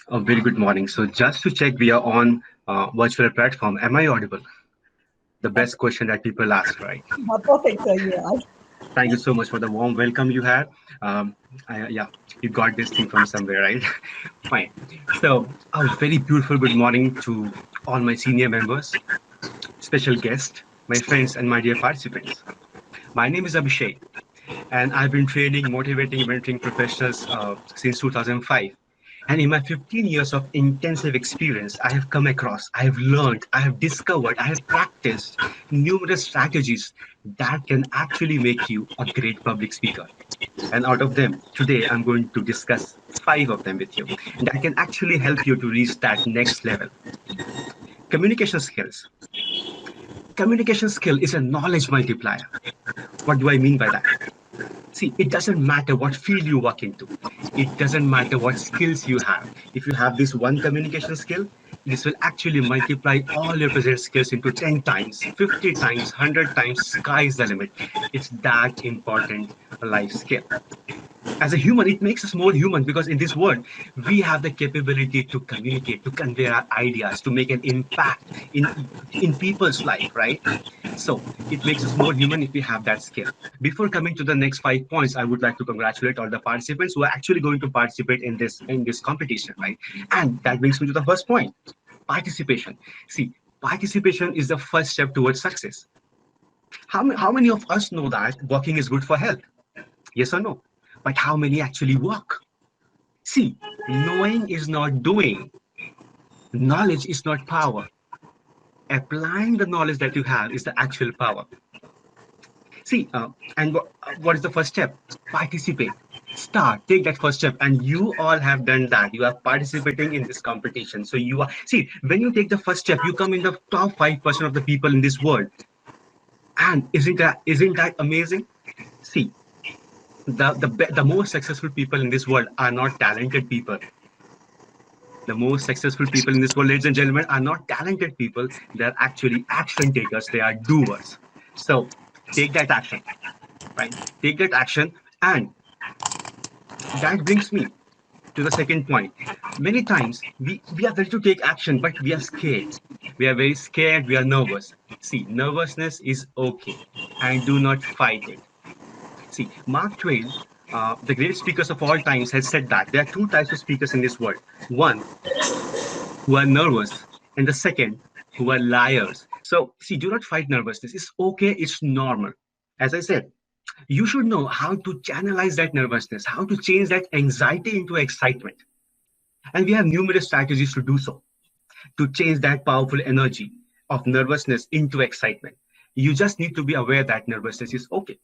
A very good morning. So just to check, we are on virtual platform. Am I audible? The best question that people ask, right? Perfect, sir. You are. Thank you so much for the warm welcome you had. Yeah, you got this thing from somewhere, right? Fine. So a very beautiful good morning to all my senior members, special guests, my friends, and my dear participants. My name is Abhishek, and I've been training, motivating, mentoring professionals since 2005. And in my 15 years of intensive experience, I have come across, I have learned, I have discovered, I have practiced numerous strategies that can actually make you a great public speaker. And out of them, today I'm going to discuss five of them with you that can actually help you to reach that next level. Communication skills. Communication skill is a knowledge multiplier. What do I mean by that? See, it doesn't matter what field you work into. It doesn't matter what skills you have. If you have this one communication skill, this will actually multiply all your present skills into 10 times, 50 times, 100 times. Sky's the limit. It's that important life skill. As a human, it makes us more human because in this world, we have the capability to communicate, to convey our ideas, to make an impact in people's life, right? So it makes us more human if we have that skill. Before coming to the next 5 points, I would like to congratulate all the participants who are actually going to participate in this competition, right? And that brings me to the first point: participation. See, participation is the first step towards success. How many of us know that walking is good for health? Yes or no? But how many actually walk? See, knowing is not doing. Knowledge is not power. Applying the knowledge that you have is the actual power. See, what is the first step? Participate. Start. Take that first step, and you all have done that. You are participating in this competition. So you are. See, when you take the first step, you come in the top 5% of the people in this world. And isn't that amazing? See, the most successful people in this world are not talented people. The most successful people in this world, ladies and gentlemen, are not talented people. They're actually action takers. They are doers. So take that action, right? Take that action. And that brings me to the second point. Many times we are ready to take action, but we are scared. We are very scared. We are nervous. See, nervousness is okay, and do not fight it. See, Mark Twain, the great speakers of all times, has said that there are two types of speakers in this world. One, who are nervous, and the second, who are liars. So, see, do not fight nervousness. It's okay, it's normal. As I said, you should know how to channelize that nervousness, how to change that anxiety into excitement. And we have numerous strategies to do so, to change that powerful energy of nervousness into excitement. You just need to be aware that nervousness is okay.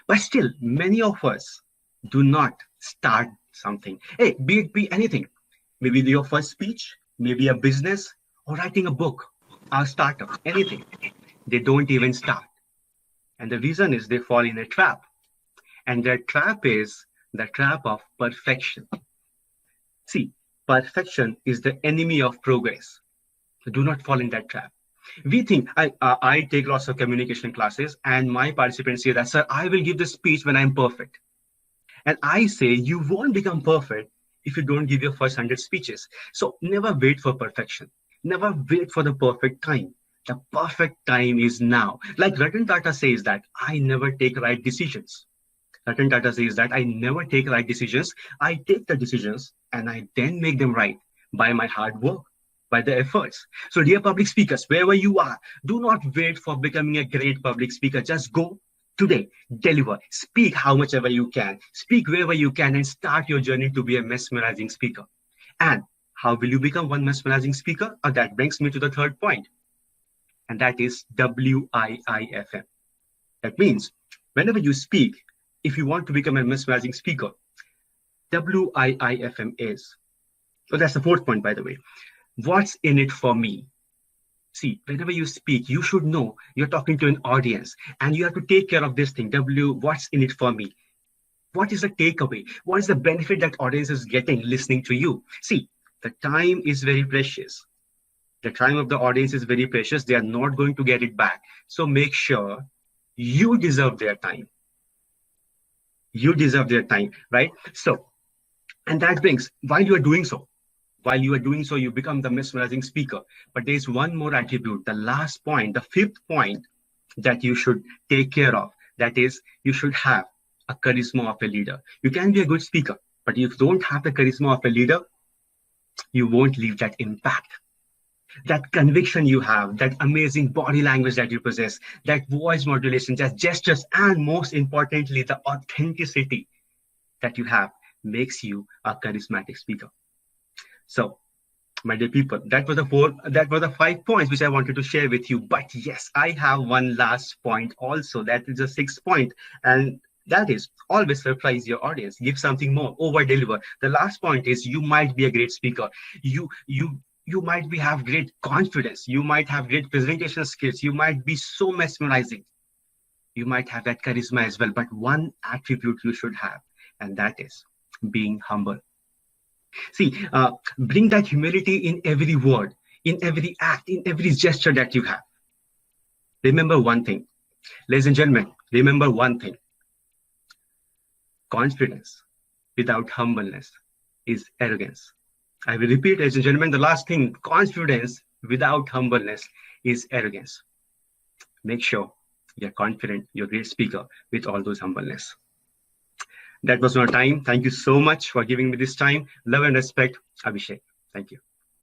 But still, many of us do not start something. Hey, be it be anything. Maybe your first speech, maybe a business, or writing a book, a startup, anything. They don't even start. And the reason is they fall in a trap. And that trap is the trap of perfection. See, perfection is the enemy of progress. So do not fall in that trap. We think I take lots of communication classes, and my participants say that, sir, I will give the speech when I'm perfect. And I say you won't become perfect if you don't give your first 100 speeches. So never wait for perfection. Never wait for the perfect time. The perfect time is now. Like Ratan Tata says that I never take right decisions. Ratan Tata says that I never take right decisions. I take the decisions and I then make them right by my hard work, by the efforts. So, dear public speakers, wherever you are, do not wait for becoming a great public speaker. Just go today, deliver, speak how much ever you can, speak wherever you can, and start your journey to be a mesmerizing speaker. And how will you become one mesmerizing speaker? That brings me to the third point, and that is WIIFM. That means whenever you speak, if you want to become a mesmerizing speaker, WIIFM is. So that's the fourth point, by the way. What's in it for me? See, whenever you speak, you should know you're talking to an audience and you have to take care of this thing. What's in it for me? What is the takeaway? What is the benefit that audience is getting listening to you? See, the time is very precious. The time of the audience is very precious. They are not going to get it back. So make sure you deserve their time. You deserve their time, right? So, and that brings, while you are doing so, While you are doing so, you become the mesmerizing speaker. But there's one more attribute, the last point, the fifth point that you should take care of. That is, you should have a charisma of a leader. You can be a good speaker, but if you don't have the charisma of a leader, you won't leave that impact. That conviction you have, that amazing body language that you possess, that voice modulation, that gestures, and most importantly, the authenticity that you have makes you a charismatic speaker. So, my dear people, that were the 5 points which I wanted to share with you. But yes, I have one last point also. That is the sixth point, and that is always surprise your audience. Give something more, over deliver. The last point is you might be a great speaker. You might have great confidence. You might have great presentation skills. You might be so mesmerizing. You might have that charisma as well. But one attribute you should have, and that is being humble. See, bring that humility in every word, in every act, in every gesture that you have. Remember one thing, ladies and gentlemen, remember one thing. Confidence without humbleness is arrogance. I will repeat, ladies and gentlemen, the last thing, confidence without humbleness is arrogance. Make sure you're confident, you're a great speaker with all those humbleness. That was my time. Thank you so much for giving me this time. Love and respect, Abhishek. Thank you.